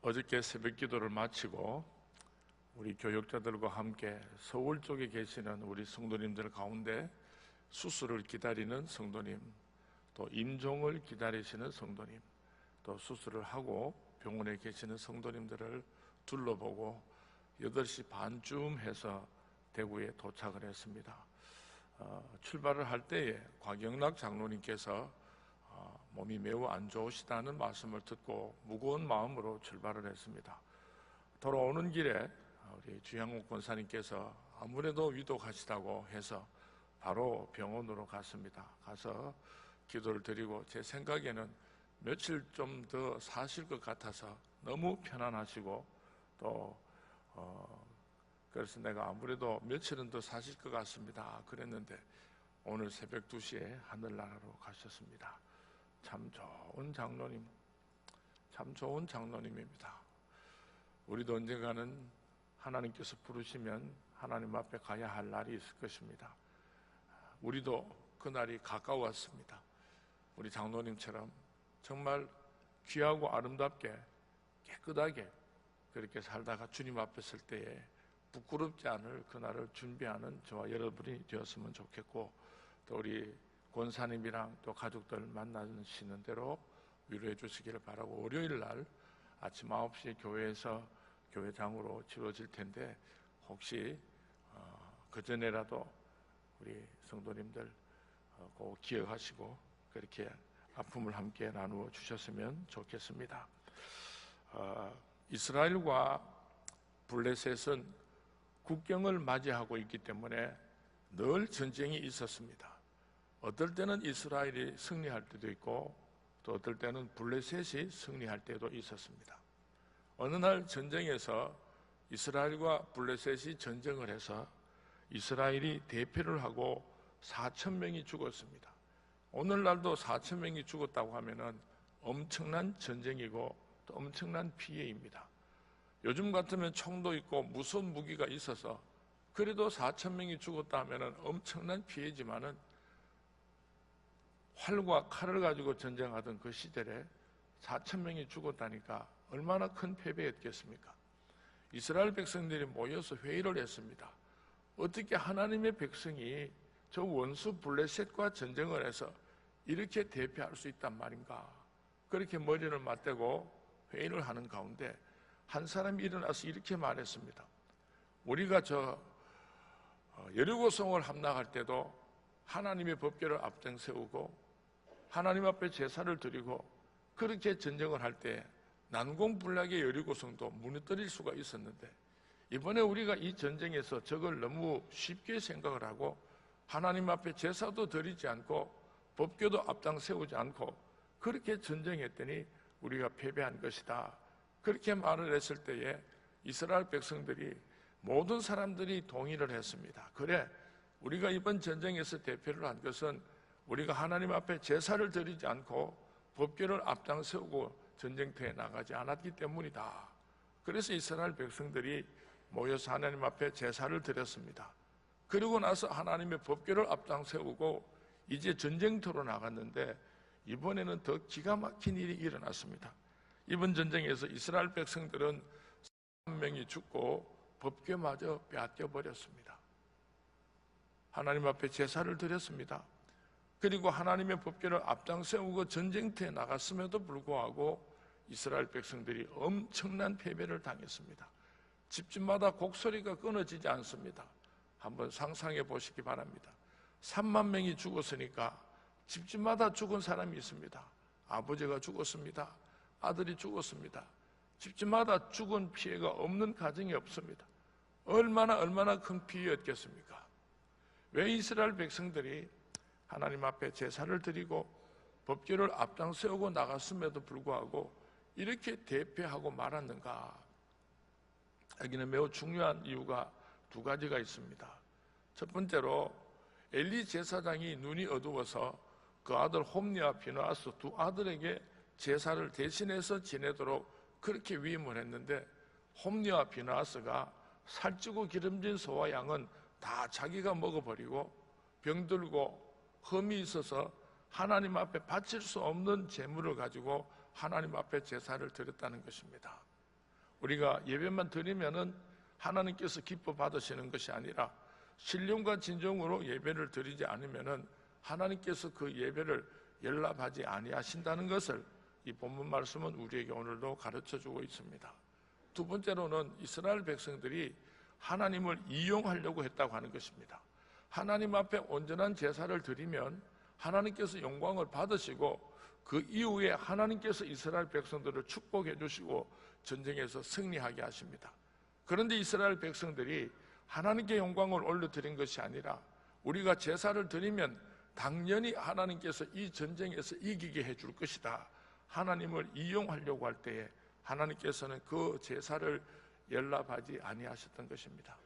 어저께 새벽 기도를 마치고 우리 교역자들과 함께 서울 쪽에 계시는 우리 성도님들 가운데 수술을 기다리는 성도님, 또 임종을 기다리시는 성도님, 또 수술을 하고 병원에 계시는 성도님들을 둘러보고 8시 반쯤 해서 대구에 도착을 했습니다. 출발을 할 때에 곽영락 장로님께서 몸이 매우 안 좋으시다는 말씀을 듣고 무거운 마음으로 출발을 했습니다. 돌아오는 길에 우리 주향옥 권사님께서 아무래도 위독하시다고 해서 바로 병원으로 갔습니다. 가서 기도를 드리고 제 생각에는 며칠 좀 더 사실 것 같아서 너무 편안하시고 또 그래서 내가 아무래도 며칠은 더 사실 것 같습니다. 그랬는데 오늘 새벽 2시에 하늘나라로 가셨습니다. 참 좋은 장로님, 참 좋은 장로님입니다. 우리도 언젠가는 하나님께서 부르시면 하나님 앞에 가야 할 날이 있을 것입니다. 우리도 그 날이 가까웠습니다. 우리 장로님처럼 정말 귀하고 아름답게 깨끗하게 그렇게 살다가 주님 앞에 설 때에 부끄럽지 않을 그날을 준비하는 저와 여러분이 되었으면 좋겠고, 또 우리 권사님이랑 또 가족들 만나시는 대로 위로해 주시기를 바라고, 월요일 날 아침 9시에 교회에서 교회장으로 치러질 텐데 혹시 그 전에라도 우리 성도님들 꼭 기억하시고 그렇게 아픔을 함께 나누어 주셨으면 좋겠습니다. 이스라엘과 블레셋은 국경을 맞이하고 있기 때문에 늘 전쟁이 있었습니다. 어떨 때는 이스라엘이 승리할 때도 있고 또 어떨 때는 블레셋이 승리할 때도 있었습니다. 어느 날 전쟁에서 이스라엘과 블레셋이 전쟁을 해서 이스라엘이 대패를 하고 4,000명이 죽었습니다. 오늘날도 4,000명이 죽었다고 하면은 엄청난 전쟁이고 또 엄청난 피해입니다. 요즘 같으면 총도 있고 무서운 무기가 있어서 그래도 4,000명이 죽었다 하면은 엄청난 피해지만은 활과 칼을 가지고 전쟁하던 그 시절에 4,000명이 죽었다니까 얼마나 큰 패배였겠습니까? 이스라엘 백성들이 모여서 회의를 했습니다. 어떻게 하나님의 백성이 저 원수 블레셋과 전쟁을 해서 이렇게 대패할 수 있단 말인가? 그렇게 머리를 맞대고 회의를 하는 가운데 한 사람이 일어나서 이렇게 말했습니다. 우리가 저 여리고성을 함락할 때도 하나님의 법궤를 앞장 세우고 하나님 앞에 제사를 드리고 그렇게 전쟁을 할 때 난공불락의 여리고성도 무너뜨릴 수가 있었는데 이번에 우리가 이 전쟁에서 저걸 너무 쉽게 생각을 하고 하나님 앞에 제사도 드리지 않고 법궤도 앞장 세우지 않고 그렇게 전쟁했더니 우리가 패배한 것이다. 그렇게 말을 했을 때에 이스라엘 백성들이 모든 사람들이 동의를 했습니다. 그래, 우리가 이번 전쟁에서 대패를 한 것은 우리가 하나님 앞에 제사를 드리지 않고 법궤를 앞장 세우고 전쟁터에 나가지 않았기 때문이다. 그래서 이스라엘 백성들이 모여서 하나님 앞에 제사를 드렸습니다. 그리고 나서 하나님의 법궤를 앞장 세우고 이제 전쟁터로 나갔는데 이번에는 더 기가 막힌 일이 일어났습니다. 이번 전쟁에서 이스라엘 백성들은 3명이 죽고 법궤마저 빼앗겨 버렸습니다. 하나님 앞에 제사를 드렸습니다. 그리고 하나님의 법궤를 앞장 세우고 전쟁터에 나갔음에도 불구하고 이스라엘 백성들이 엄청난 패배를 당했습니다. 집집마다 곡소리가 끊어지지 않습니다. 한번 상상해 보시기 바랍니다. 3만 명이 죽었으니까 집집마다 죽은 사람이 있습니다. 아버지가 죽었습니다. 아들이 죽었습니다. 집집마다 죽은 피해가 없는 가정이 없습니다. 얼마나 큰 피해였겠습니까? 왜 이스라엘 백성들이 하나님 앞에 제사를 드리고 법궤를 앞장 세우고 나갔음에도 불구하고 이렇게 대패하고 말았는가? 여기는 매우 중요한 이유가 2가지가 있습니다. 첫 번째로 엘리 제사장이 눈이 어두워서 그 아들 홈니와 비느하스 2 아들에게 제사를 대신해서 지내도록 그렇게 위임을 했는데 홈니와 비느하스가 살찌고 기름진 소와 양은 다 자기가 먹어버리고 병들고 흠이 있어서 하나님 앞에 바칠 수 없는 재물을 가지고 하나님 앞에 제사를 드렸다는 것입니다. 우리가 예배만 드리면은 하나님께서 기뻐 받으시는 것이 아니라 신령과 진정으로 예배를 드리지 않으면은 하나님께서 그 예배를 연락하지 아니하신다는 것을 이 본문 말씀은 우리에게 오늘도 가르쳐주고 있습니다. 두 번째로는 이스라엘 백성들이 하나님을 이용하려고 했다고 하는 것입니다. 하나님 앞에 온전한 제사를 드리면 하나님께서 영광을 받으시고 그 이후에 하나님께서 이스라엘 백성들을 축복해 주시고 전쟁에서 승리하게 하십니다. 그런데 이스라엘 백성들이 하나님께 영광을 올려드린 것이 아니라 우리가 제사를 드리면 당연히 하나님께서 이 전쟁에서 이기게 해줄 것이다, 하나님을 이용하려고 할 때에 하나님께서는 그 제사를 연락하지 아니하셨던 것입니다.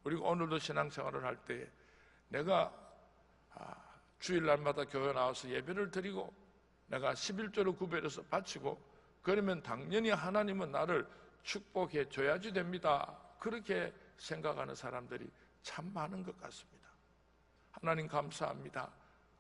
우리가 오늘도 신앙생활을 할 때에 내가 주일날마다 교회 나와서 예배를 드리고 내가 11조를 구별해서 바치고 그러면 당연히 하나님은 나를 축복해 줘야지 됩니다, 그렇게 생각하는 사람들이 참 많은 것 같습니다. 하나님 감사합니다.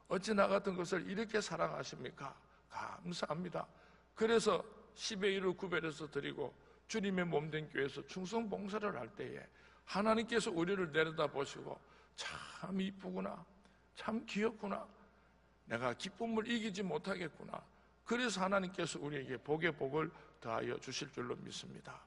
어찌 나 같은 것을 이렇게 사랑하십니까? 감사합니다. 그래서 10의 1을 구별해서 드리고 주님의 몸된 교회에서 충성 봉사를 할 때에 하나님께서 우리를 내려다보시고 참 이쁘구나, 참 귀엽구나, 내가 기쁨을 이기지 못하겠구나, 그래서 하나님께서 우리에게 복의 복을 더하여 주실 줄로 믿습니다.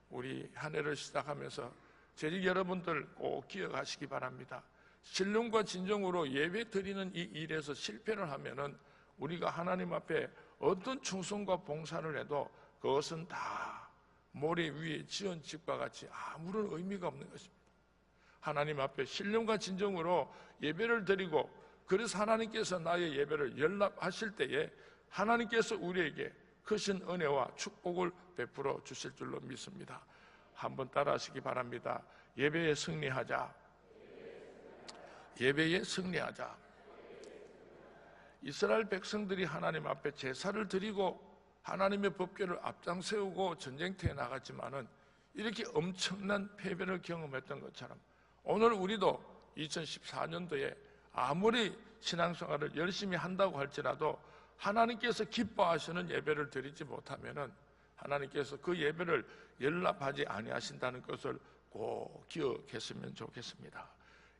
우리 한 해를 시작하면서 재직 여러분들 꼭 기억하시기 바랍니다. 신령과 진정으로 예배 드리는 이 일에서 실패를 하면은 우리가 하나님 앞에 어떤 충성과 봉사를 해도 그것은 다 모래 위에 지은 집과 같이 아무런 의미가 없는 것입니다. 하나님 앞에 신령과 진정으로 예배를 드리고 그래서 하나님께서 나의 예배를 연락하실 때에 하나님께서 우리에게 크신 은혜와 축복을 베풀어 주실 줄로 믿습니다. 한번 따라 하시기 바랍니다. 예배에 승리하자. 예배에 승리하자. 이스라엘 백성들이 하나님 앞에 제사를 드리고 하나님의 법궤를 앞장 세우고 전쟁터에 나갔지만은 이렇게 엄청난 패배를 경험했던 것처럼 오늘 우리도 2014년도에 아무리 신앙생활을 열심히 한다고 할지라도 하나님께서 기뻐하시는 예배를 드리지 못하면은 하나님께서 그 예배를 연락하지 아니하신다는 것을 꼭 기억했으면 좋겠습니다.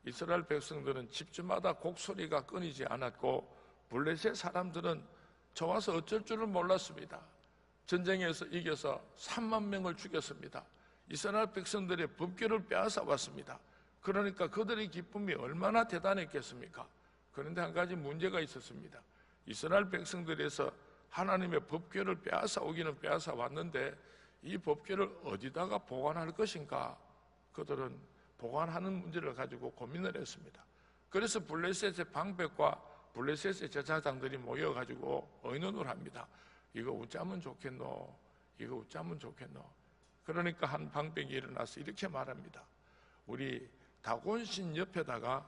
이스라엘 백성들은 집집마다 곡소리가 끊이지 않았고 블레셋 사람들은 좋아서 어쩔 줄을 몰랐습니다. 전쟁에서 이겨서 3만 명을 죽였습니다. 이스라엘 백성들의 법궤를 빼앗아 왔습니다. 그러니까 그들의 기쁨이 얼마나 대단했겠습니까? 그런데 한 가지 문제가 있었습니다. 이스라엘 백성들에서 하나님의 법궤를 빼앗아 오기는 빼앗아 왔는데 이 법궤를 어디다가 보관할 것인가? 그들은 보관하는 문제를 가지고 고민을 했습니다. 그래서 블레셋의 방백과 블레셋의 제사장들이 모여가지고 의논을 합니다. 이거 어쩌면 좋겠노? 이거 어쩌면 좋겠노? 그러니까 한 방백이 일어나서 이렇게 말합니다. 우리 다곤신 옆에다가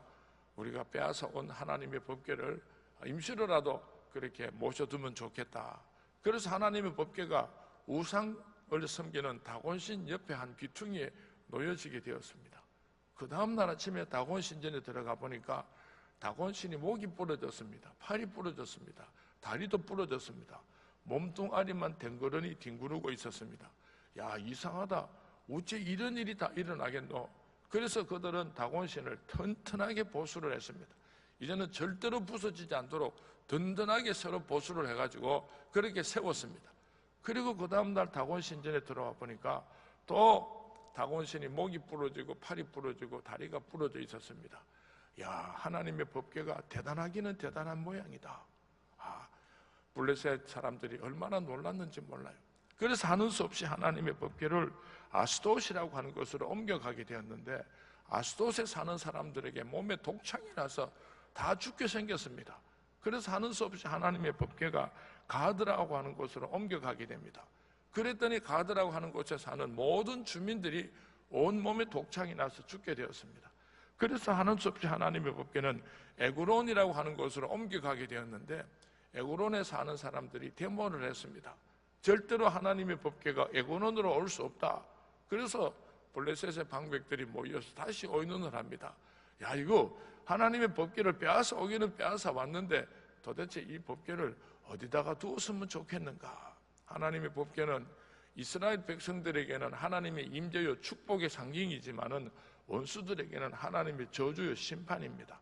우리가 빼앗아 온 하나님의 법궤를 임시로라도 그렇게 모셔두면 좋겠다. 그래서 하나님의 법궤가 우상을 섬기는 다곤신 옆에 한 귀퉁이에 놓여지게 되었습니다. 그 다음날 아침에 다곤신전에 들어가 보니까 다곤신이 목이 부러졌습니다. 팔이 부러졌습니다. 다리도 부러졌습니다. 몸뚱아리만 댕그러니 뒹구르고 있었습니다. 야, 이상하다. 어째 이런 일이 다 일어나겠노? 그래서 그들은 다곤신을 튼튼하게 보수를 했습니다. 이제는 절대로 부서지지 않도록 든든하게 새로 보수를 해가지고 그렇게 세웠습니다. 그리고 그 다음날 다곤신전에 들어와 보니까 또 다곤신이 목이 부러지고 팔이 부러지고 다리가 부러져 있었습니다. 야, 하나님의 법궤가 대단하기는 대단한 모양이다. 블레셋 사람들이 얼마나 놀랐는지 몰라요. 그래서 하는 수 없이 하나님의 법궤를 아스돗이라고 하는 곳으로 옮겨가게 되었는데 아스돗에 사는 사람들에게 몸에 독창이 나서 다 죽게 생겼습니다. 그래서 하는 수 없이 하나님의 법궤가 가드라고 하는 곳으로 옮겨가게 됩니다. 그랬더니 가드라고 하는 곳에 사는 모든 주민들이 온몸에 독창이 나서 죽게 되었습니다. 그래서 하는 수 없이 하나님의 법궤는 에그론이라고 하는 곳으로 옮겨가게 되었는데 에그론에 사는 사람들이 데모를 했습니다. 절대로 하나님의 법궤가 에그론으로 올 수 없다. 그래서 블레셋의 방백들이 모여서 다시 의논을 합니다. 야, 이거 하나님의 법궤를 빼앗아 오기는 빼앗아 왔는데 도대체 이 법궤를 어디다가 두었으면 좋겠는가? 하나님의 법궤는 이스라엘 백성들에게는 하나님의 임재요 축복의 상징이지만은 원수들에게는 하나님의 저주요 심판입니다.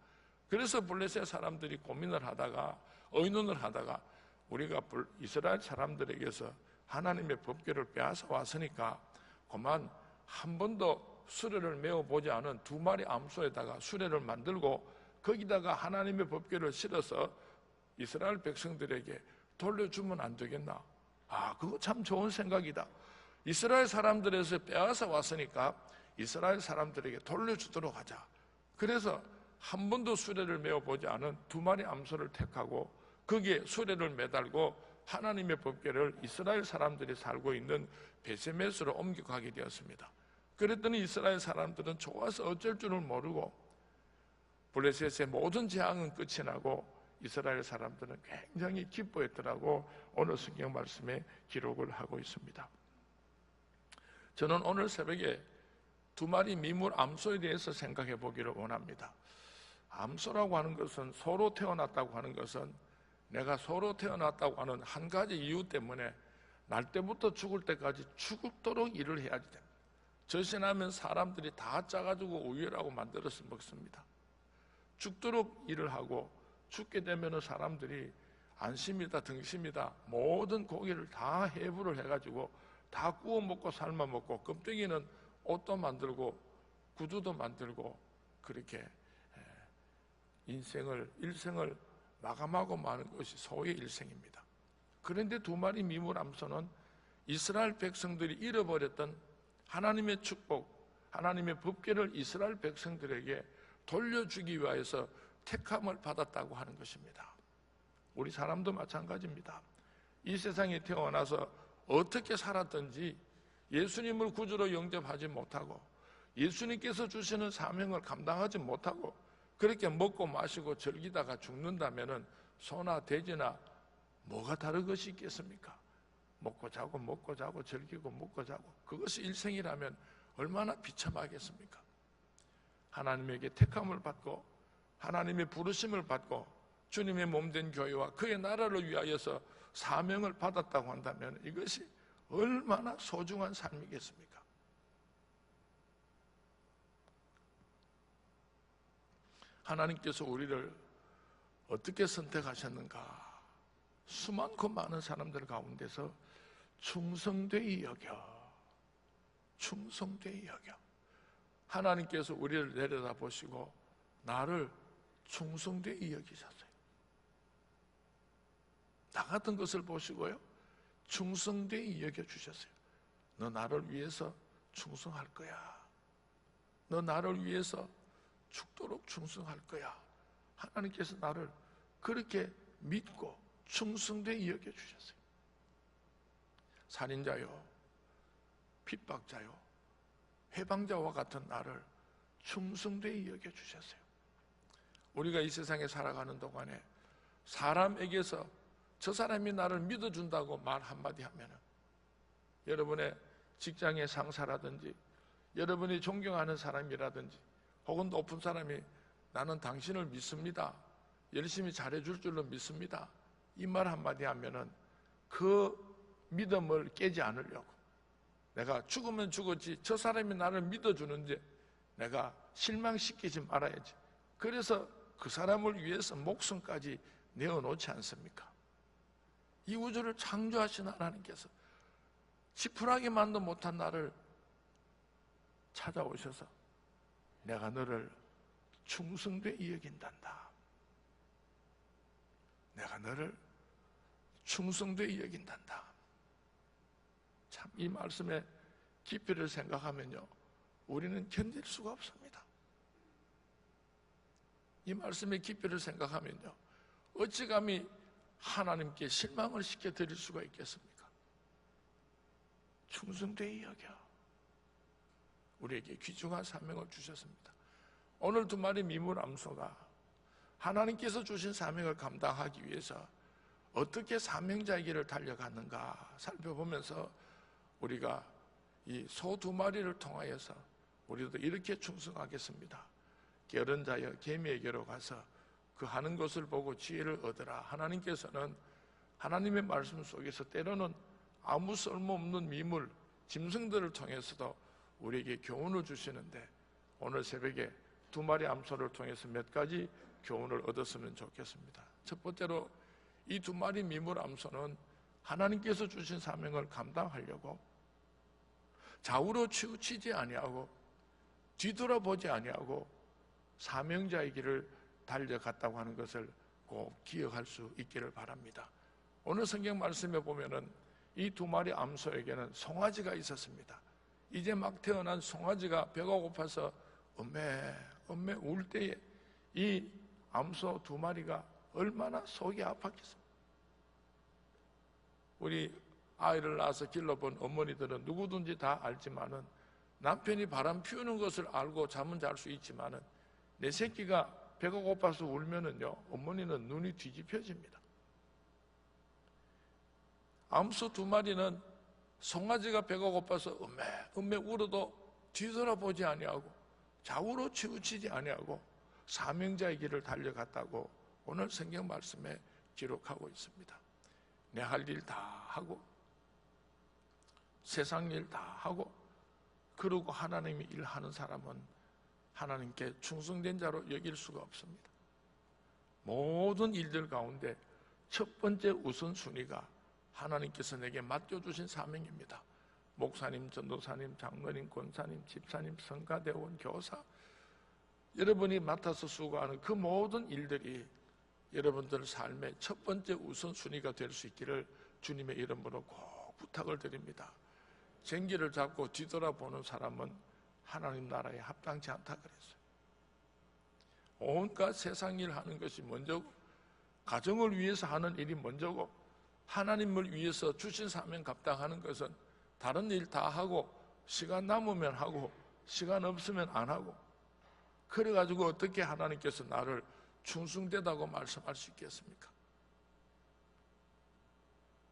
그래서 블레셋 사람들이 고민을 하다가 의논을 하다가 우리가 이스라엘 사람들에게서 하나님의 법궤를 빼앗아 왔으니까 그만 한 번도 수레를 메어보지 않은 2마리 암소에다가 수레를 만들고 거기다가 하나님의 법궤를 실어서 이스라엘 백성들에게 돌려주면 안 되겠나? 그거 참 좋은 생각이다. 이스라엘 사람들에서 빼앗아 왔으니까 이스라엘 사람들에게 돌려주도록 하자. 그래서 한 번도 수레를 메어보지 않은 2마리 암소를 택하고 거기에 수레를 매달고 하나님의 법궤를 이스라엘 사람들이 살고 있는 베세메스로 옮겨가게 되었습니다. 그랬더니 이스라엘 사람들은 좋아서 어쩔 줄을 모르고 블레셋의 모든 재앙은 끝이 나고 이스라엘 사람들은 굉장히 기뻐했더라고 오늘 성경 말씀에 기록을 하고 있습니다. 저는 오늘 새벽에 2마리 미물 암소에 대해서 생각해 보기를 원합니다. 암소라고 하는 것은 소로 태어났다고 하는 것은 내가 소로 태어났다고 하는 한 가지 이유 때문에 날 때부터 죽을 때까지 죽도록 일을 해야지 됩니다. 절신하면 사람들이 다 짜가지고 우유라고 만들어서 먹습니다. 죽도록 일을 하고 죽게 되면 사람들이 안심이다 등심이다 모든 고기를 다 해부를 해가지고 다 구워 먹고 삶아 먹고 껍데기는 옷도 만들고 구두도 만들고 그렇게 일생을 마감하고 마는 것이 소의 일생입니다. 그런데 2마리 미물 암소는 이스라엘 백성들이 잃어버렸던 하나님의 축복, 하나님의 법궤를 이스라엘 백성들에게 돌려주기 위해서 택함을 받았다고 하는 것입니다. 우리 사람도 마찬가지입니다. 이 세상에 태어나서 어떻게 살았든지 예수님을 구주로 영접하지 못하고 예수님께서 주시는 사명을 감당하지 못하고 그렇게 먹고 마시고 즐기다가 죽는다면 소나 돼지나 뭐가 다른 것이 있겠습니까? 먹고 자고 즐기고 먹고 자고 그것이 일생이라면 얼마나 비참하겠습니까? 하나님에게 택함을 받고 하나님의 부르심을 받고 주님의 몸된 교회와 그의 나라를 위하여서 사명을 받았다고 한다면 이것이 얼마나 소중한 삶이겠습니까? 하나님께서 우리를 어떻게 선택하셨는가? 수많고 많은 사람들 가운데서 충성되이 여겨 하나님께서 우리를 내려다보시고 나를 충성되이 여기셨어요. 나 같은 것을 보시고요 충성되이 여겨주셨어요. 너 나를 위해서 충성할 거야. 너 나를 위해서 죽도록 충성할 거야. 하나님께서 나를 그렇게 믿고 충성되이 여겨주셨어요. 살인자요, 핍박자요, 해방자와 같은 나를 충성되이 여겨주셨어요. 우리가 이 세상에 살아가는 동안에 사람에게서 저 사람이 나를 믿어준다고 말 한마디 하면은 여러분의 직장의 상사라든지 여러분이 존경하는 사람이라든지 혹은 높은 사람이 나는 당신을 믿습니다. 열심히 잘해줄 줄로 믿습니다. 이 말 한마디 하면은 그 믿음을 깨지 않으려고 내가 죽으면 죽었지 저 사람이 나를 믿어주는데 내가 실망시키지 말아야지. 그래서 그 사람을 위해서 목숨까지 내어놓지 않습니까? 이 우주를 창조하신 하나님께서 지푸라기만도 못한 나를 찾아오셔서 내가 너를 충성되이 여긴단다. 내가 너를 충성되이 여긴단다. 참 이 말씀의 깊이를 생각하면요 우리는 견딜 수가 없습니다. 이 말씀의 깊이를 생각하면요 어찌 감히 하나님께 실망을 시켜드릴 수가 있겠습니까? 충성되이 여겨 우리에게 귀중한 사명을 주셨습니다. 오늘 2마리 미물 암소가 하나님께서 주신 사명을 감당하기 위해서 어떻게 사명자의 길을 달려갔는가 살펴보면서 우리가 이 소 2마리를 통하여서 우리도 이렇게 충성하겠습니다. 게으른 자여 개미에게로 가서 그 하는 것을 보고 지혜를 얻으라. 하나님께서는 하나님의 말씀 속에서 때로는 아무 쓸모없는 미물, 짐승들을 통해서도 우리에게 교훈을 주시는데 오늘 새벽에 두 마리 암소를 통해서 몇 가지 교훈을 얻었으면 좋겠습니다. 첫 번째로 이 두 마리 미물 암소는 하나님께서 주신 사명을 감당하려고 좌우로 치우치지 아니하고 뒤돌아보지 아니하고 사명자의 길을 달려갔다고 하는 것을 꼭 기억할 수 있기를 바랍니다. 오늘 성경 말씀에 보면은 이 두 마리 암소에게는 송아지가 있었습니다. 이제 막 태어난 송아지가 배가 고파서 엄매 울 때에 이 암소 두 마리가 얼마나 속이 아팠겠습니까? 우리 아이를 낳아서 길러본 어머니들은 누구든지 다 알지만은 남편이 바람 피우는 것을 알고 잠은 잘 수 있지만은 내 새끼가 배가 고파서 울면은요, 어머니는 눈이 뒤집혀집니다. 암소 두 마리는 송아지가 배가 고파서 음메 울어도 뒤돌아보지 아니하고 좌우로 치우치지 아니하고 사명자의 길을 달려갔다고 오늘 성경 말씀에 기록하고 있습니다. 내 할 일 다 하고 세상 일 다 하고 그러고 하나님이 일하는 사람은 하나님께 충성된 자로 여길 수가 없습니다. 모든 일들 가운데 첫 번째 우선순위가 하나님께서 내게 맡겨주신 사명입니다. 목사님, 전도사님, 장로님, 권사님, 집사님, 성가대원, 교사, 여러분이 맡아서 수고하는 그 모든 일들이 여러분들 삶의 첫 번째 우선순위가 될 수 있기를 주님의 이름으로 꼭 부탁을 드립니다. 쟁기를 잡고 뒤돌아보는 사람은 하나님 나라에 합당치 않다 그랬어요. 온갖 세상 일 하는 것이 먼저고 가정을 위해서 하는 일이 먼저고 하나님을 위해서 주신 사명 감당하는 것은 다른 일 다 하고 시간 남으면 하고 시간 없으면 안 하고 그래가지고 어떻게 하나님께서 나를 충성되다고 말씀할 수 있겠습니까?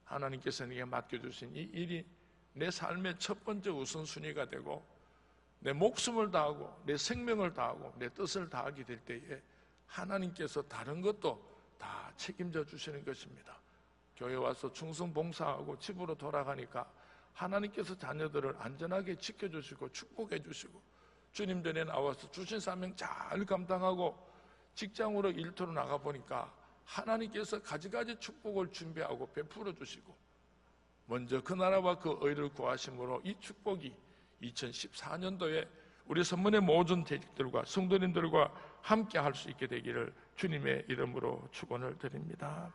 하나님께서 내게 맡겨주신 이 일이 내 삶의 첫 번째 우선순위가 되고 내 목숨을 다하고 내 생명을 다하고 내 뜻을 다하게 될 때에 하나님께서 다른 것도 다 책임져 주시는 것입니다. 교회 와서 충성 봉사하고 집으로 돌아가니까 하나님께서 자녀들을 안전하게 지켜주시고 축복해 주시고 주님 전에 나와서 주신 사명 잘 감당하고 직장으로 일터로 나가보니까 하나님께서 가지가지 축복을 준비하고 베풀어 주시고 먼저 그 나라와 그 의를 구하심으로 이 축복이 2014년도에 우리 선문의 모든 재직들과 성도님들과 함께 할 수 있게 되기를 주님의 이름으로 축원을 드립니다.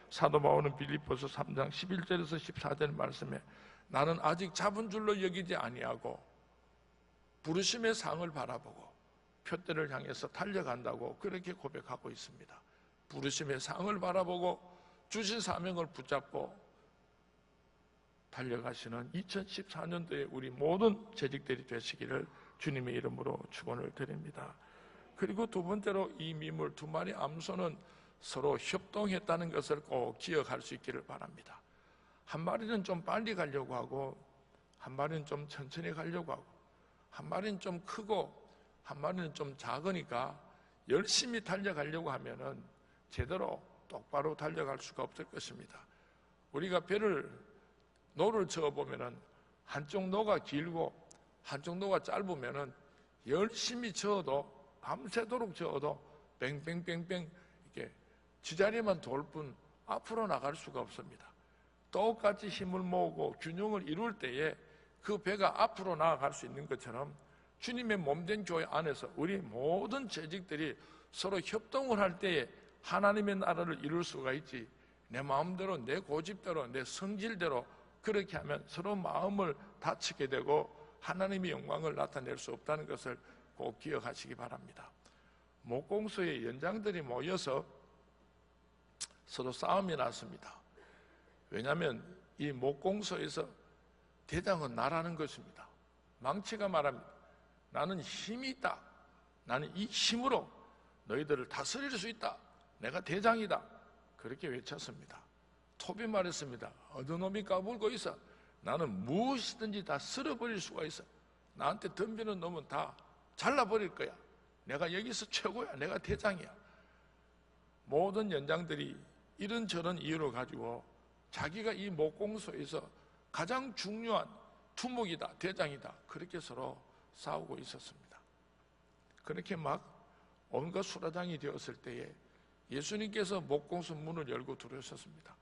사도 바울은 빌립보서 3장 11절에서 14절 말씀에 나는 아직 잡은 줄로 여기지 아니하고 부르심의 상을 바라보고 표대를 향해서 달려간다고 그렇게 고백하고 있습니다. 부르심의 상을 바라보고 주신 사명을 붙잡고 달려가시는 2014년도에 우리 모든 재직들이 되시기를 주님의 이름으로 축원을 드립니다. 그리고 두 번째로 이 미물 두 마리 암소는 서로 협동했다는 것을 꼭 기억할 수 있기를 바랍니다. 한 마리는 좀 빨리 가려고 하고 한 마리는 좀 천천히 가려고 하고 한 마리는 좀 크고 한 마리는 좀 작으니까 열심히 달려가려고 하면은 제대로 똑바로 달려갈 수가 없을 것입니다. 우리가 노를 저어보면은 한쪽 노가 길고 한쪽 노가 짧으면은 열심히 저어도 밤새도록 저어도 뺑뺑뺑뺑 이렇게 지자리만 돌 뿐 앞으로 나갈 수가 없습니다. 똑같이 힘을 모으고 균형을 이룰 때에 그 배가 앞으로 나아갈 수 있는 것처럼 주님의 몸된 교회 안에서 우리 모든 재직들이 서로 협동을 할 때에 하나님의 나라를 이룰 수가 있지 내 마음대로 내 고집대로 내 성질대로 그렇게 하면 서로 마음을 다치게 되고 하나님의 영광을 나타낼 수 없다는 것을 꼭 기억하시기 바랍니다. 목공소의 연장들이 모여서 서로 싸움이 났습니다. 왜냐하면 이 목공소에서 대장은 나라는 것입니다. 망치가 말합니다. 나는 힘이 있다. 나는 이 힘으로 너희들을 다스릴 수 있다. 내가 대장이다. 그렇게 외쳤습니다. 톱이 말했습니다. 어느 놈이 까불고 있어. 나는 무엇이든지 다 쓸어버릴 수가 있어. 나한테 덤비는 놈은 다 잘라버릴 거야. 내가 여기서 최고야. 내가 대장이야. 모든 연장들이 이런저런 이유를 가지고 자기가 이 목공소에서 가장 중요한 투목이다, 대장이다, 그렇게 서로 싸우고 있었습니다. 그렇게 막 온갖 수라장이 되었을 때에 예수님께서 목공소 문을 열고 들어오셨습니다.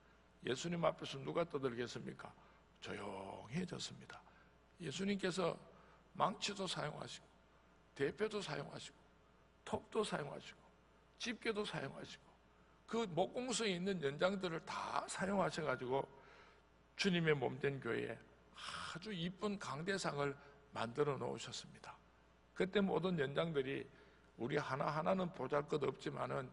예수님 앞에서 누가 떠들겠습니까? 조용해졌습니다. 예수님께서 망치도 사용하시고 대패도 사용하시고 톱도 사용하시고 집게도 사용하시고 그 목공소에 있는 연장들을 다 사용하셔가지고 주님의 몸된 교회에 아주 이쁜 강대상을 만들어 놓으셨습니다. 그때 모든 연장들이 우리 하나하나는 보잘것없지만은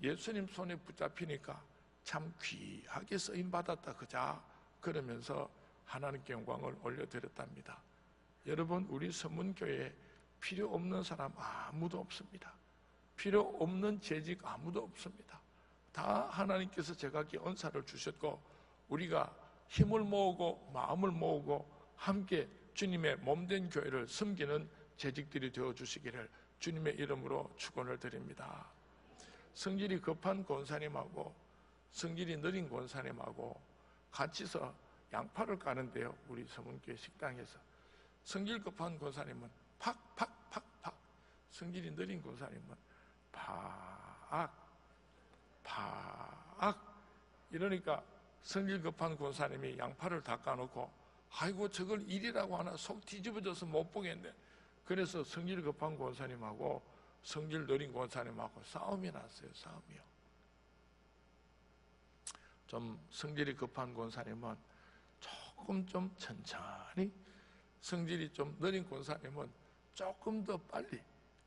예수님 손에 붙잡히니까 참 귀하게 쓰임받았다 그자 그러면서 하나님께 영광을 올려드렸답니다. 여러분, 우리 서문교회에 필요 없는 사람 아무도 없습니다. 필요 없는 재직 아무도 없습니다. 다 하나님께서 제각기 은사를 주셨고 우리가 힘을 모으고 마음을 모으고 함께 주님의 몸된 교회를 섬기는 재직들이 되어주시기를 주님의 이름으로 축원을 드립니다. 성질이 급한 권사님하고 성질이 느린 권사님하고 같이서 양파를 까는데요, 우리 서문교회 식당에서. 성질 급한 권사님은 팍팍팍팍, 성질이 느린 권사님은 팍 이러니까 성질 급한 권사님이 양파를 다 까놓고 아이고 저걸 일이라고 하나 속 뒤집어져서 못 보겠네. 그래서 성질 급한 권사님하고 성질 느린 권사님하고 싸움이 났어요. 싸움이요. 좀 성질이 급한 권사님은 조금 좀 천천히, 성질이 좀 느린 권사님은 조금 더 빨리,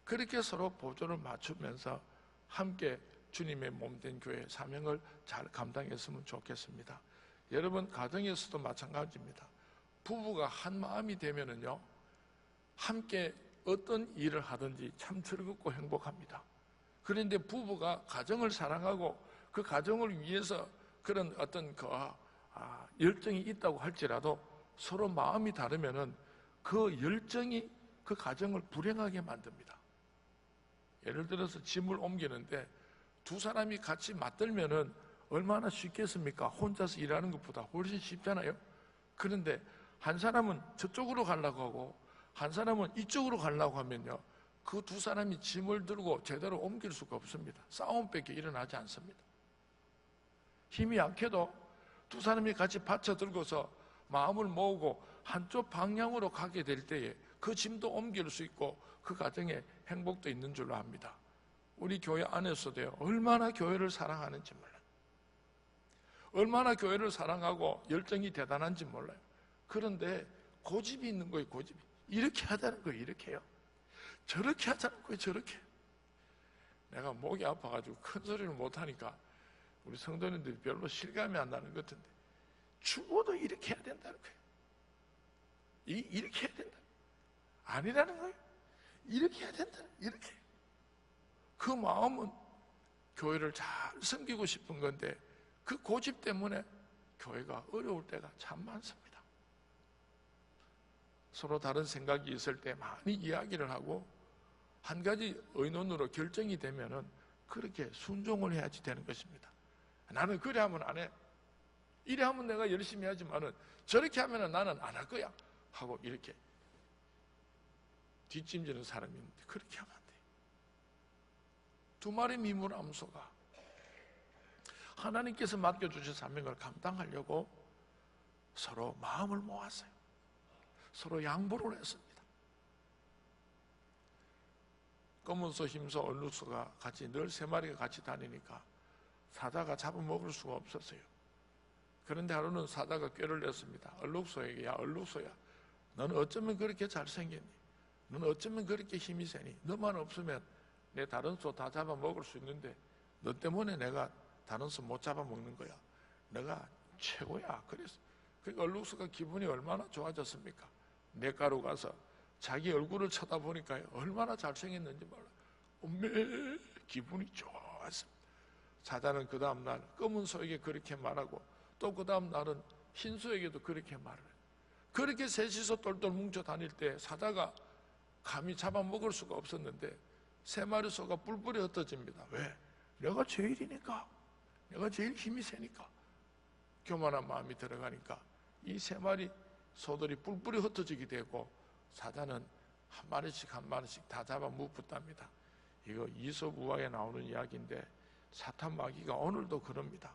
그렇게 서로 보조를 맞추면서 함께 주님의 몸된 교회 사명을 잘 감당했으면 좋겠습니다. 여러분, 가정에서도 마찬가지입니다. 부부가 한 마음이 되면은요, 함께 어떤 일을 하든지 참 즐겁고 행복합니다. 그런데 부부가 가정을 사랑하고 그 가정을 위해서 그런 어떤 열정이 있다고 할지라도 서로 마음이 다르면은 그 열정이 그 가정을 불행하게 만듭니다. 예를 들어서 짐을 옮기는데 두 사람이 같이 맞들면은 얼마나 쉽겠습니까? 혼자서 일하는 것보다 훨씬 쉽잖아요. 그런데 한 사람은 저쪽으로 가려고 하고 한 사람은 이쪽으로 가려고 하면요, 그 두 사람이 짐을 들고 제대로 옮길 수가 없습니다. 싸움밖에 일어나지 않습니다. 힘이 약해도 두 사람이 같이 받쳐 들고서 마음을 모으고 한쪽 방향으로 가게 될 때에 그 짐도 옮길 수 있고 그 가정에 행복도 있는 줄로 압니다. 우리 교회 안에서도요, 얼마나 교회를 사랑하는지 몰라요. 얼마나 교회를 사랑하고 열정이 대단한지 몰라요. 그런데 고집이 있는 거예요. 고집이. 이렇게 하자는 거예요. 이렇게요. 저렇게 하자는 거예요. 저렇게. 내가 목이 아파가지고 큰 소리를 못하니까 우리 성도님들이 별로 실감이 안 나는 것 같은데, 죽어도 이렇게 해야 된다는 거예요. 이렇게 해야 된다. 아니라는 거예요. 이렇게 해야 된다. 이렇게. 그 마음은 교회를 잘 섬기고 싶은 건데 그 고집 때문에 교회가 어려울 때가 참 많습니다. 서로 다른 생각이 있을 때 많이 이야기를 하고 한 가지 의논으로 결정이 되면은 그렇게 순종을 해야지 되는 것입니다. 나는 그래 하면 안 해. 이래 하면 내가 열심히 하지만은 저렇게 하면은 나는 안 할 거야 하고 이렇게 뒷짐지는 사람이 있는데 그렇게 하면 안 돼요. 두 마리 미물암소가 하나님께서 맡겨주신 사명을 감당하려고 서로 마음을 모았어요. 서로 양보를 했습니다. 검은소, 흰소, 얼룩소가 같이 늘 세 마리가 같이 다니니까 사자가 잡아먹을 수가 없었어요. 그런데 하루는 사자가 꾀를 냈습니다. 얼룩소에게, 야 얼룩소야, 너는 어쩌면 그렇게 잘생겼니? 너는 어쩌면 그렇게 힘이 세니? 너만 없으면 내 다른 소 다 잡아먹을 수 있는데 너 때문에 내가 다른 소 못 잡아먹는 거야. 내가 최고야. 그래서 그 얼룩소가 기분이 얼마나 좋아졌습니까? 냇가로 가서 자기 얼굴을 쳐다보니까 얼마나 잘생겼는지 몰라. 엄매 기분이 좋았습니다. 사자는 그 다음날 검은 소에게 그렇게 말하고 또 그 다음날은 흰 소에게도 그렇게 말을 해요. 그렇게 셋이서 똘똘 뭉쳐 다닐 때 사자가 감히 잡아먹을 수가 없었는데 세 마리 소가 뿔뿔이 흩어집니다. 왜? 내가 제일이니까. 내가 제일 힘이 세니까. 교만한 마음이 들어가니까 이 3마리 소들이 뿔뿔이 흩어지게 되고 사자는 한 마리씩 다 잡아 묵었답니다. 이거 이솝우화에 나오는 이야기인데 사탄 마귀가 오늘도 그럽니다.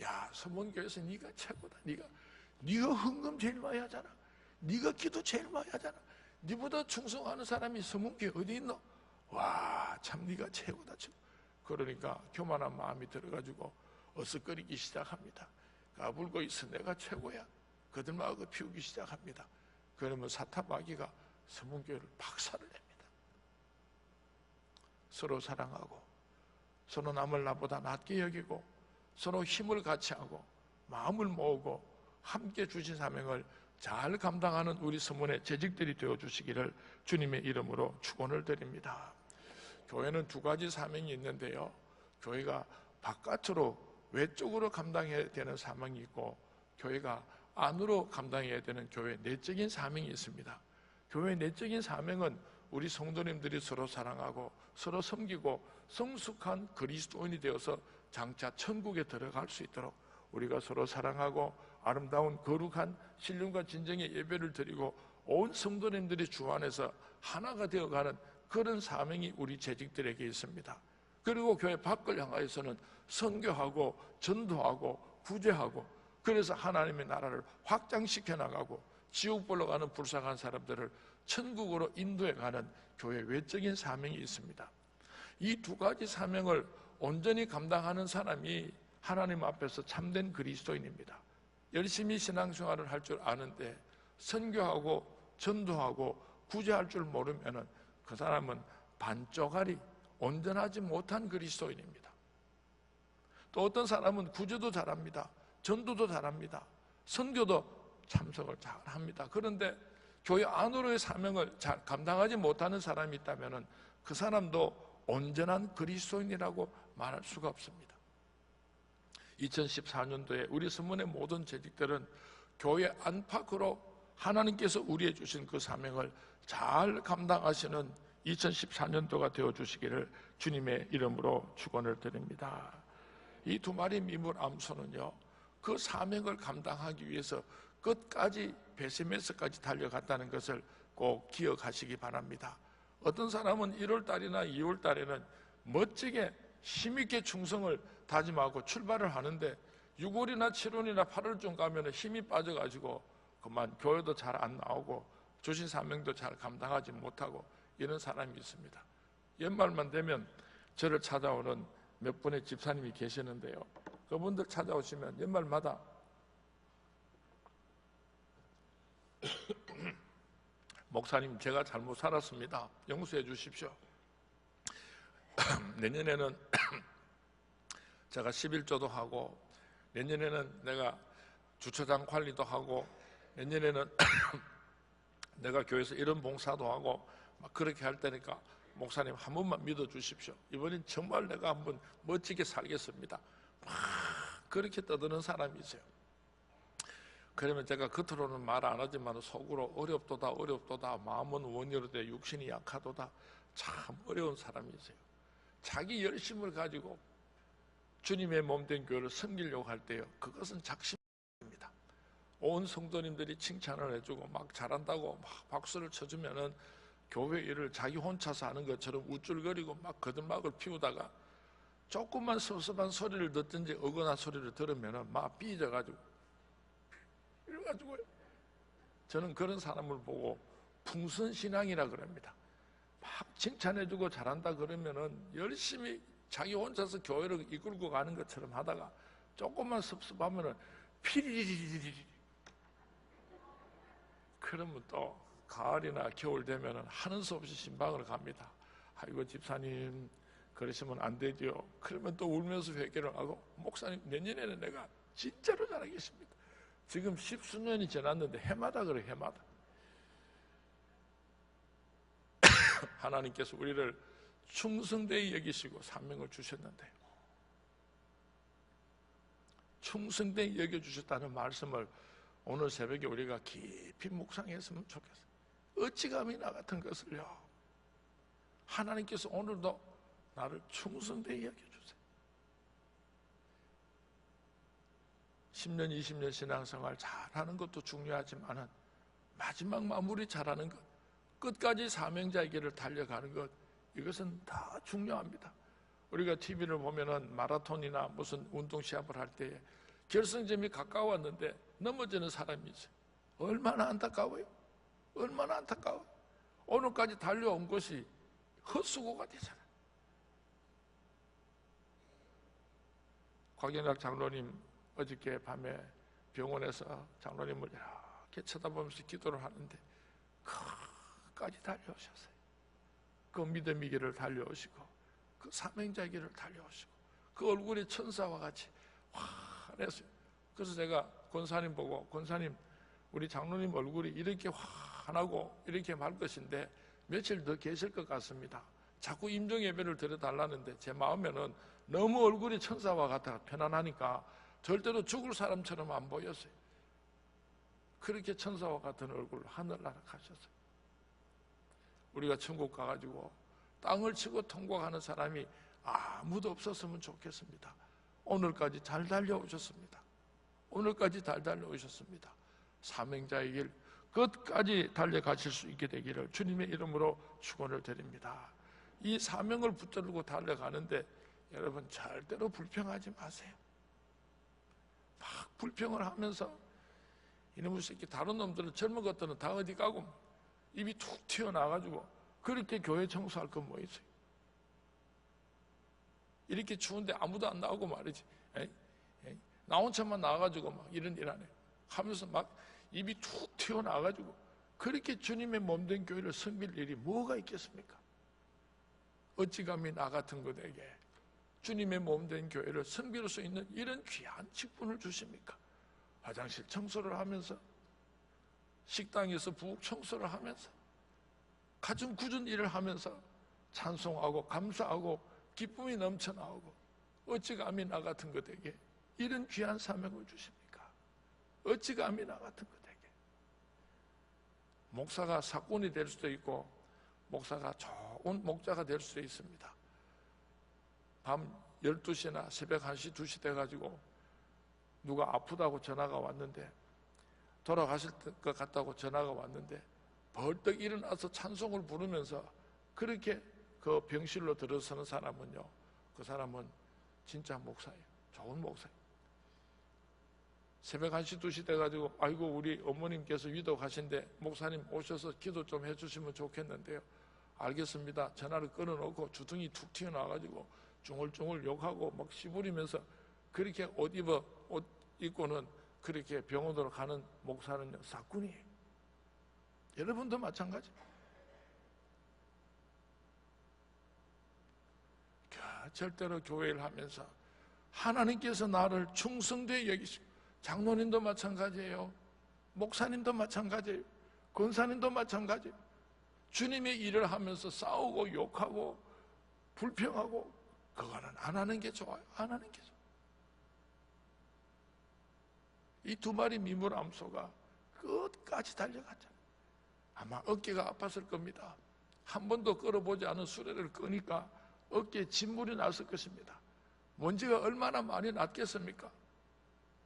야, 서문교회에서 네가 최고다. 네가 헌금 제일 많이 하잖아. 네가 기도 제일 많이 하잖아. 네보다 충성하는 사람이 서문교회 어디 있노? 와, 참 네가 최고다. 그러니까 교만한 마음이 들어가지고 어슬거리기 시작합니다. 까불고 있어. 내가 최고야. 거들마고 피우기 시작합니다. 그러면 사탄 마귀가 서문교회를 박살을 냅니다. 서로 사랑하고 서로 남을 나보다 낮게 여기고 서로 힘을 같이 하고 마음을 모으고 함께 주신 사명을 잘 감당하는 우리 서문의 재직들이 되어주시기를 주님의 이름으로 축원을 드립니다. 교회는 2가지 사명이 있는데요, 교회가 바깥으로 외적으로 감당해야 되는 사명이 있고 교회가 안으로 감당해야 되는 교회 내적인 사명이 있습니다. 교회 내적인 사명은 우리 성도님들이 서로 사랑하고 서로 섬기고 성숙한 그리스도인이 되어서 장차 천국에 들어갈 수 있도록 우리가 서로 사랑하고 아름다운 거룩한 신령과 진정의 예배를 드리고 온 성도님들이 주 안에서 하나가 되어가는 그런 사명이 우리 재직들에게 있습니다. 그리고 교회 밖을 향하여서는 선교하고 전도하고 구제하고 그래서 하나님의 나라를 확장시켜 나가고 지옥불로 가는 불쌍한 사람들을 천국으로 인도해 가는 교회 외적인 사명이 있습니다. 이 2가지 사명을 온전히 감당하는 사람이 하나님 앞에서 참된 그리스도인입니다. 열심히 신앙생활을 할 줄 아는데 선교하고 전도하고 구제할 줄 모르면 그 사람은 반쪽알이 온전하지 못한 그리스도인입니다. 또 어떤 사람은 구제도 잘합니다. 전도도 잘합니다. 선교도 참석을 잘합니다. 그런데 교회 안으로의 사명을 잘 감당하지 못하는 사람이 있다면 그 사람도 온전한 그리스도인이라고 말할 수가 없습니다. 2014년도에 우리 서문의 모든 재직들은 교회 안팎으로 하나님께서 우리에 주신 그 사명을 잘 감당하시는 2014년도가 되어주시기를 주님의 이름으로 축원을 드립니다. 이 2마리 미물 암소는요, 그 사명을 감당하기 위해서 끝까지 베세메스까지 달려갔다는 것을 꼭 기억하시기 바랍니다. 어떤 사람은 1월달이나 2월달에는 멋지게 힘있게 충성을 다짐하고 출발을 하는데 6월이나 7월이나 8월쯤 가면 힘이 빠져가지고 그만 교회도 잘 안 나오고 주신 사명도 잘 감당하지 못하고 이런 사람이 있습니다. 연말만 되면 저를 찾아오는 몇 분의 집사님이 계시는데요, 그분들 찾아오시면 연말마다 목사님, 제가 잘못 살았습니다. 용서해 주십시오. 내년에는 제가 11조도 하고 내년에는 내가 주차장 관리도 하고 내년에는 내가 교회에서 이런 봉사도 하고 막 그렇게 할 테니까 목사님 한 번만 믿어 주십시오. 이번엔 정말 내가 한번 멋지게 살겠습니다. 막 그렇게 떠드는 사람이 있어요. 그러면 제가 겉으로는 말 안 하지만 속으로 어렵도다 마음은 원이로되 육신이 약하도다. 참 어려운 사람이 있어요. 자기 열심을 가지고 주님의 몸된 교회를 섬기려고 할 때요, 그것은 작심입니다. 온 성도님들이 칭찬을 해주고 막 잘한다고 막 박수를 쳐주면은 교회 일을 자기 혼자서 하는 것처럼 우쭐거리고 막 거듭막을 피우다가 조금만 섭섭한 소리를 듣든지 어긋난 소리를 들으면은 막 삐져가지고 이래가지고 저는 그런 사람을 보고 풍선신앙이라 그럽니다. 막 칭찬해주고 잘한다 그러면은 열심히 자기 혼자서 교회를 이끌고 가는 것처럼 하다가 조금만 섭섭하면은 피리리리리리 그러면 또 가을이나 겨울 되면은 하는 수 없이 신방을 갑니다. 아이고 집사님 그러시면 안 되죠. 그러면 또 울면서 회개를 하고 목사님 내년에는 내가 진짜로 잘하겠습니다. 지금 10수년이 지났는데 해마다 그래 해마다. 하나님께서 우리를 충성되이 여기시고 사명을 주셨는데 충성되이 여겨주셨다는 말씀을 오늘 새벽에 우리가 깊이 묵상했으면 좋겠어요. 어찌 감히 나 같은 것을요, 하나님께서 오늘도 나를 충성되이 여겨주세요. 10년, 20년 신앙생활 잘하는 것도 중요하지만 마지막 마무리 잘하는 것, 끝까지 사명자의 길을 달려가는 것, 이것은 다 중요합니다. 우리가 TV를 보면은 마라톤이나 무슨 운동 시합을 할 때에 결승점이 가까웠는데 넘어지는 사람이 있어요. 얼마나 안타까워요. 얼마나 안타까워요. 오늘까지 달려온 것이 헛수고가 되잖아요. 곽연락 장로님 어저께 밤에 병원에서 장로님을 이렇게 쳐다보면서 기도를 하는데 끝까지 달려오셨어요. 그 믿음의 길을 달려오시고 그 사명자의 길을 달려오시고 그 얼굴이 천사와 같이 환했어요. 그래서 제가 권사님 보고, 권사님 우리 장로님 얼굴이 이렇게 환하고 이렇게 맑으신데 며칠 더 계실 것 같습니다. 자꾸 임종예배를 드려달라는데 제 마음에는 너무 얼굴이 천사와 같아 편안하니까 절대로 죽을 사람처럼 안 보였어요. 그렇게 천사와 같은 얼굴 하늘나라 가셨어요. 우리가 천국 가가지고 땅을 치고 통과하는 사람이 아무도 없었으면 좋겠습니다. 오늘까지 잘 달려오셨습니다. 오늘까지 잘 달려오셨습니다. 사명자의 길 끝까지 달려가실 수 있게 되기를 주님의 이름으로 축원을 드립니다. 이 사명을 붙들고 달려가는데 여러분 절대로 불평하지 마세요. 막 불평을 하면서 이놈의 새끼, 다른 놈들은 젊은 것들은 다 어디 가고 입이 툭 튀어나와가지고 그렇게 교회 청소할 건 뭐 있어요? 이렇게 추운데 아무도 안 나오고 말이지. 나온 척만 나와가지고 막 이런 일 안 해요. 하면서 막 입이 툭 튀어나와가지고 그렇게 주님의 몸된 교회를 섬길 일이 뭐가 있겠습니까? 어찌 감히 나 같은 것에게 주님의 몸된 교회를 섬길 수 있는 이런 귀한 직분을 주십니까? 화장실 청소를 하면서, 식당에서 부엌 청소를 하면서, 가정 굳은 일을 하면서 찬송하고 감사하고 기쁨이 넘쳐나오고 어찌 감히 나 같은 것에게 이런 귀한 사명을 주십니까? 어찌 감히 나 같은 것에게. 목사가 사꾼이 될 수도 있고 목사가 좋은 목자가 될 수도 있습니다. 밤 12시나 새벽 1시, 2시 돼가지고 누가 아프다고 전화가 왔는데, 돌아가실 것 같다고 전화가 왔는데 벌떡 일어나서 찬송을 부르면서 그렇게 그 병실로 들어서는 사람은요, 그 사람은 진짜 목사예요. 좋은 목사예요. 새벽 1시, 2시 돼가지고 아이고 우리 어머님께서 위도 가신데 목사님 오셔서 기도 좀 해주시면 좋겠는데요. 알겠습니다. 전화를 끊어놓고 주둥이 툭 튀어나와가지고 중얼중얼 욕하고 막 씨부리면서 그렇게 옷 입고는 그렇게 병원으로 가는 목사는요, 사꾼이에요. 여러분도 마찬가지. 절대로 교회를 하면서 하나님께서 나를 충성되게 여기시고, 장로님도 마찬가지예요. 목사님도 마찬가지예요. 권사님도 마찬가지예요. 주님의 일을 하면서 싸우고 욕하고 불평하고 그거는 안 하는 게 좋아요. 안 하는 게 좋아요. 이 두 마리 미물 암소가 끝까지 달려갔잖아요. 아마 어깨가 아팠을 겁니다. 한 번도 끌어보지 않은 수레를 끄니까 어깨에 진물이 났을 것입니다. 먼지가 얼마나 많이 났겠습니까?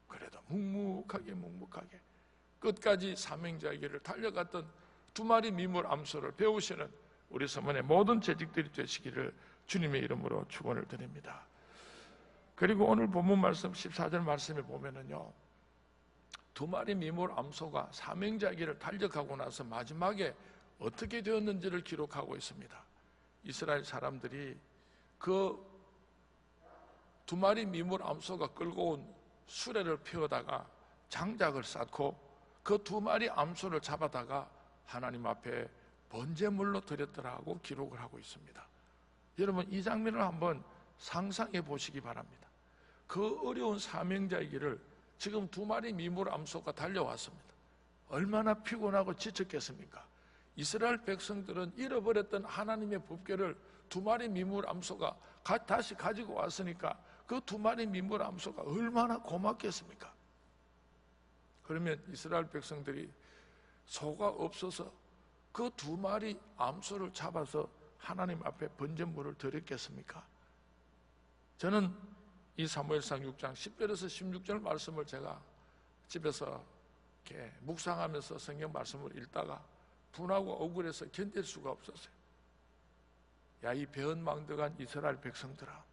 그래도 묵묵하게 끝까지 사명자의 길을 달려갔던 두 마리 미물 암소를 배우시는 우리 서문의 모든 재직들이 되시기를 주님의 이름으로 축원을 드립니다. 그리고 오늘 본문 말씀 14절 말씀에 보면은요, 두 마리 미물 암소가 사명자의 길을 달려가고 나서 마지막에 어떻게 되었는지를 기록하고 있습니다. 이스라엘 사람들이 그 두 마리 미물 암소가 끌고 온 수레를 피우다가 장작을 쌓고 그 두 마리 암소를 잡아다가 하나님 앞에 번제물로 드렸더라고 기록을 하고 있습니다. 여러분, 이 장면을 한번 상상해 보시기 바랍니다. 그 어려운 사명자의 길을 지금 두 마리 미물 암소가 달려왔습니다. 얼마나 피곤하고 지쳤겠습니까? 이스라엘 백성들은 잃어버렸던 하나님의 법궤를 두 마리 미물 암소가 다시 가지고 왔으니까 그 두 마리 미물 암소가 얼마나 고맙겠습니까? 그러면 이스라엘 백성들이 소가 없어서 그 두 마리 암소를 잡아서 하나님 앞에 번제물을 드렸겠습니까? 저는 이 사무엘상 6장 10절에서 16절 말씀을 제가 집에서 이렇게 묵상하면서 성경 말씀을 읽다가 분하고 억울해서 견딜 수가 없었어요. 야, 이 배은망덕한 이스라엘 백성들아,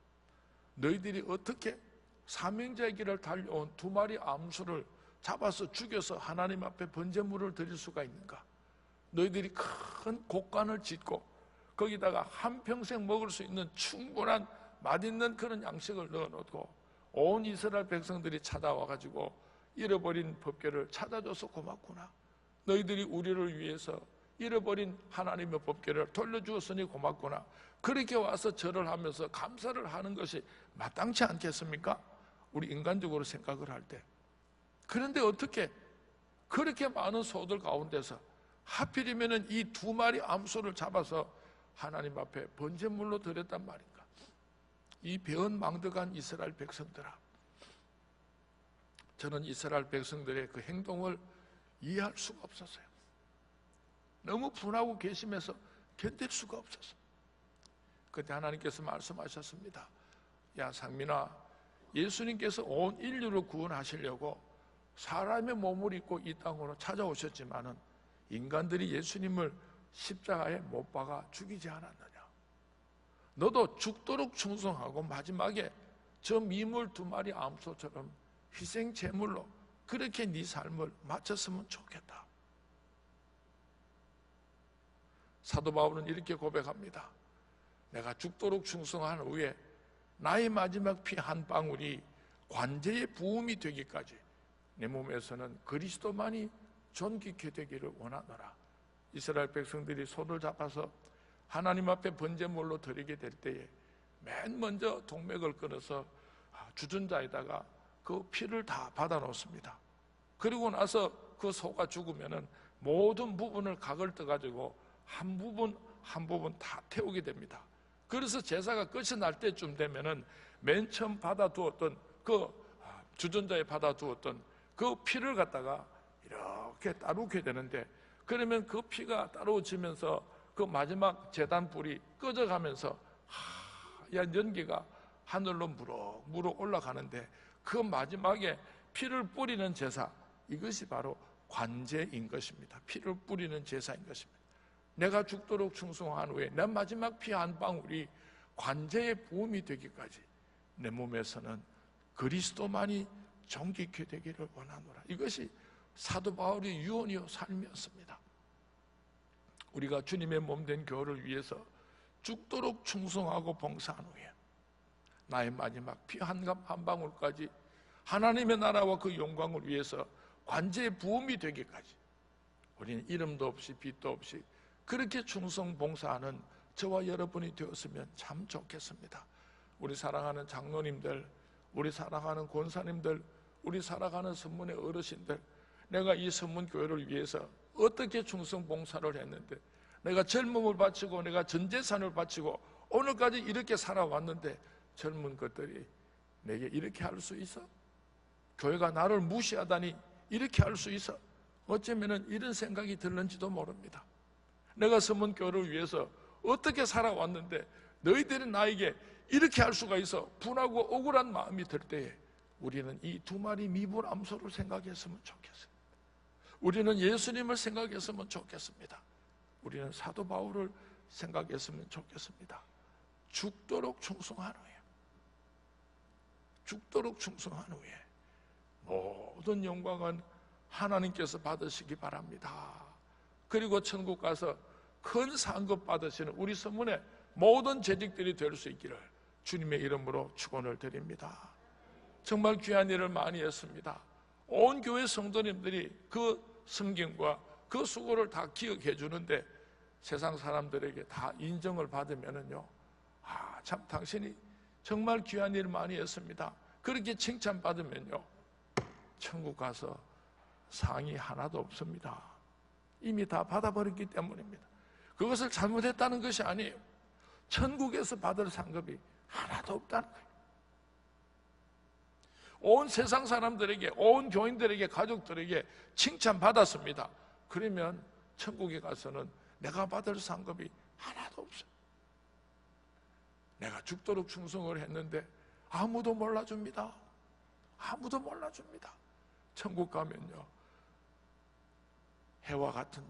너희들이 어떻게 사명자의 길을 달려온 두 마리 암수를 잡아서 죽여서 하나님 앞에 번제물을 드릴 수가 있는가? 너희들이 큰 곡간을 짓고 거기다가 한평생 먹을 수 있는 충분한 맛있는 그런 양식을 넣어놓고 온 이스라엘 백성들이 찾아와가지고 잃어버린 법궤를 찾아줘서 고맙구나. 너희들이 우리를 위해서 잃어버린 하나님의 법궤를 돌려주었으니 고맙구나. 그렇게 와서 절을 하면서 감사를 하는 것이 마땅치 않겠습니까? 우리 인간적으로 생각을 할 때. 그런데 어떻게 그렇게 많은 소들 가운데서 하필이면 이 두 마리 암소를 잡아서 하나님 앞에 번제물로 드렸단 말인가? 이 배은망덕한 이스라엘 백성들아, 저는 이스라엘 백성들의 그 행동을 이해할 수가 없었어요. 너무 분하고 괘씸해서 견딜 수가 없었어요. 그때 하나님께서 말씀하셨습니다. 야, 상민아, 예수님께서 온 인류를 구원하시려고 사람의 몸을 입고 이 땅으로 찾아오셨지만은 인간들이 예수님을 십자가에 못 박아 죽이지 않았느냐? 너도 죽도록 충성하고 마지막에 저 미물 두 마리 암소처럼 희생 제물로 그렇게 네 삶을 마쳤으면 좋겠다. 사도 바울은 이렇게 고백합니다. 내가 죽도록 충성한 후에 나의 마지막 피 한 방울이 관제의 부음이 되기까지 내 몸에서는 그리스도만이 존귀케 되기를 원하노라. 이스라엘 백성들이 소를 잡아서 하나님 앞에 번제물로 드리게 될 때에 맨 먼저 동맥을 끊어서 주전자에다가 그 피를 다 받아 놓습니다. 그리고 나서 그 소가 죽으면은 모든 부분을 각을 떠가지고 한 부분 한 부분 다 태우게 됩니다. 그래서 제사가 끝이 날 때쯤 되면은 맨 처음 받아두었던 그 주전자에 받아두었던 그 피를 갖다가 이렇게 따르게 되는데, 그러면 그 피가 따라오면서 그 마지막 제단 불이 꺼져가면서 하얀 연기가 하늘로 무럭무럭 올라가는데, 그 마지막에 피를 뿌리는 제사, 이것이 바로 관제인 것입니다. 피를 뿌리는 제사인 것입니다. 내가 죽도록 충성한 후에 내 마지막 피 한 방울이 관제의 부음이 되기까지 내 몸에서는 그리스도만이 존귀케 되기를 원하노라. 이것이 사도 바울의 유언이요 삶이었습니다. 우리가 주님의 몸된 교회를 위해서 죽도록 충성하고 봉사한 후에 나의 마지막 피 한 방울까지 하나님의 나라와 그 영광을 위해서 관제의 부음이 되기까지 우리는 이름도 없이 빛도 없이 그렇게 충성 봉사하는 저와 여러분이 되었으면 참 좋겠습니다. 우리 사랑하는 장로님들, 우리 사랑하는 권사님들, 우리 사랑하는 선문의 어르신들, 내가 이 선문교회를 위해서 어떻게 충성 봉사를 했는데, 내가 젊음을 바치고 내가 전 재산을 바치고 오늘까지 이렇게 살아왔는데 젊은 것들이 내게 이렇게 할 수 있어? 교회가 나를 무시하다니 이렇게 할 수 있어? 어쩌면 이런 생각이 들는지도 모릅니다. 내가 선문교회를 위해서 어떻게 살아왔는데 너희들이 나에게 이렇게 할 수가 있어? 분하고 억울한 마음이 들 때에 우리는 이 두 마리 미분 암소를 생각했으면 좋겠습니다. 우리는 예수님을 생각했으면 좋겠습니다. 우리는 사도 바울을 생각했으면 좋겠습니다. 죽도록 충성한 후에, 죽도록 충성한 후에 모든 영광은 하나님께서 받으시기 바랍니다. 그리고 천국 가서 큰 상급 받으시는 우리 선문의 모든 재직들이 될 수 있기를 주님의 이름으로 축원을 드립니다. 정말 귀한 일을 많이 했습니다. 온 교회 성도님들이 그 섬김과 그 수고를 다 기억해 주는데 세상 사람들에게 다 인정을 받으면은요, 참 당신이 정말 귀한 일을 많이 했습니다. 그렇게 칭찬받으면요, 천국 가서 상이 하나도 없습니다. 이미 다 받아버렸기 때문입니다. 그것을 잘못했다는 것이 아니에요. 천국에서 받을 상급이 하나도 없다는 거예요. 온 세상 사람들에게, 온 교인들에게, 가족들에게 칭찬받았습니다. 그러면 천국에 가서는 내가 받을 상급이 하나도 없어요. 내가 죽도록 충성을 했는데 아무도 몰라줍니다. 아무도 몰라줍니다. 천국 가면요, 해와 같은,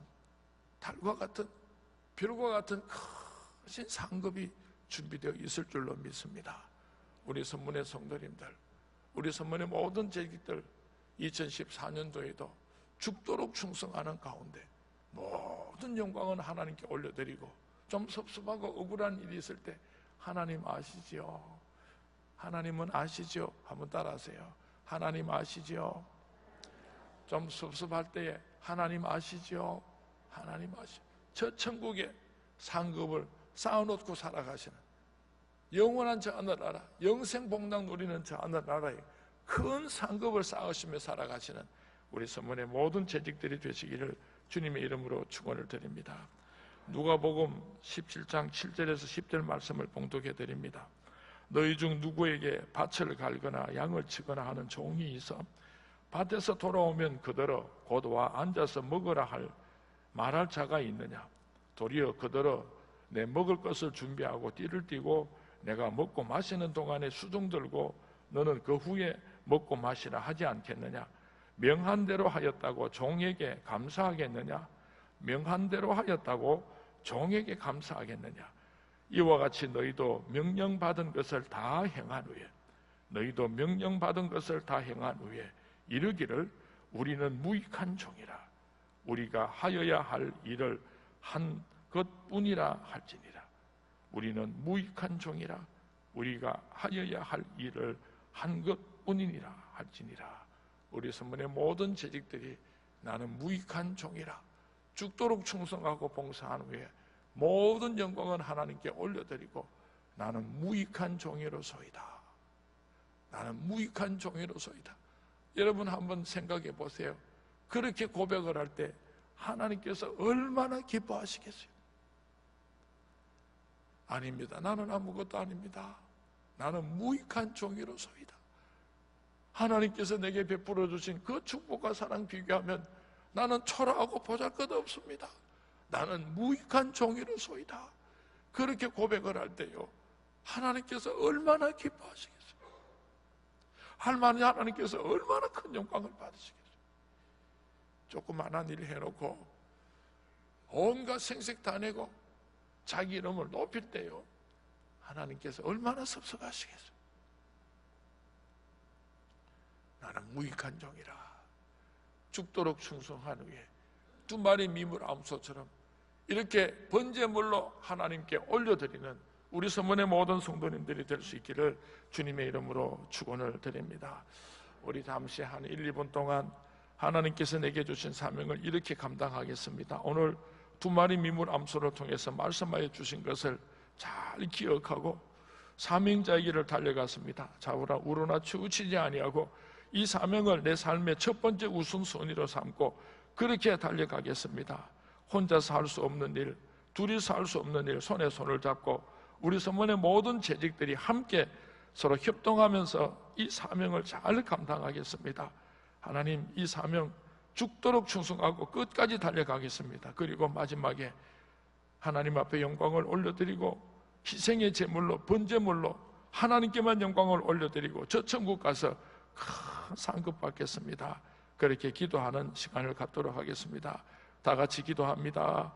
달과 같은, 별과 같은 크신 상급이 준비되어 있을 줄로 믿습니다. 우리 선문의 성도님들, 우리 선문의 모든 재직들, 2014년도에도 죽도록 충성하는 가운데 모든 영광은 하나님께 올려드리고, 좀 섭섭하고 억울한 일이 있을 때 하나님 아시지요? 하나님은 아시죠? 한번 따라하세요. 하나님 아시죠? 좀 섭섭할 때에 하나님 아시죠? 하나님 아시죠? 저 천국의 상급을 쌓아놓고 살아가시는, 영원한 저 하늘나라, 영생복락 누리는 저 하늘나라에 큰 상급을 쌓으시며 살아가시는 우리 선문의 모든 재직들이 되시기를 주님의 이름으로 축원을 드립니다. 누가복음 17장 7절에서 10절 말씀을 봉독해 드립니다. 너희 중 누구에게 밭을 갈거나 양을 치거나 하는 종이 있어 밭에서 돌아오면 그더러 곧 와 앉아서 먹으라 말할 자가 있느냐? 도리어 그더러 내 먹을 것을 준비하고 띠를 띠고 내가 먹고 마시는 동안에 수종 들고 너는 그 후에 먹고 마시라 하지 않겠느냐? 명한 대로 하였다고 종에게 감사하겠느냐? 명한 대로 하였다고 종에게 감사하겠느냐? 이와 같이 너희도 명령받은 것을 다 행한 후에, 너희도 명령받은 것을 다 행한 후에 이르기를 우리는 무익한 종이라, 우리가 하여야 할 일을 한 것뿐이라 할지니라. 우리는 무익한 종이라, 우리가 하여야 할 일을 한 것뿐이니라 할지니라. 우리 선문의 모든 재직들이 나는 무익한 종이라, 죽도록 충성하고 봉사한 후에 모든 영광은 하나님께 올려드리고 나는 무익한 종이로소이다. 나는 무익한 종이로소이다. 여러분 한번 생각해 보세요. 그렇게 고백을 할 때 하나님께서 얼마나 기뻐하시겠어요? 아닙니다. 나는 아무것도 아닙니다. 나는 무익한 종이로소이다. 하나님께서 내게 베풀어 주신 그 축복과 사랑 비교하면 나는 초라하고 보잘것없습니다. 나는 무익한 종이로소이다. 그렇게 고백을 할 때요, 하나님께서 얼마나 기뻐하시겠어요? 하나님께서 얼마나 큰 영광을 받으시겠어요? 조그만한 일 해놓고 온갖 생색 다 내고 자기 이름을 높일 때요, 하나님께서 얼마나 섭섭하시겠어요? 나는 무익한 종이라, 죽도록 충성한 후에 두 마리 미물 암소처럼 이렇게 번제물로 하나님께 올려드리는 우리 선문의 모든 성도님들이 될 수 있기를 주님의 이름으로 축원을 드립니다. 우리 잠시 한 1, 2분 동안 하나님께서 내게 주신 사명을 이렇게 감당하겠습니다. 오늘 두 마리 미물 암소를 통해서 말씀하여 주신 것을 잘 기억하고 사명자의 길을 달려갔습니다. 좌우나 우로나 치우치지 아니하고 이 사명을 내 삶의 첫 번째 우선순위로 삼고 그렇게 달려가겠습니다. 혼자서 할 수 없는 일, 둘이서 할 수 없는 일, 손에 손을 잡고 우리 선문의 모든 재직들이 함께 서로 협동하면서 이 사명을 잘 감당하겠습니다. 하나님, 이 사명 죽도록 충성하고 끝까지 달려가겠습니다. 그리고 마지막에 하나님 앞에 영광을 올려드리고 희생의 제물로, 번제물로 하나님께만 영광을 올려드리고 저 천국 가서 큰 상급 받겠습니다. 그렇게 기도하는 시간을 갖도록 하겠습니다. 다 같이 기도합니다.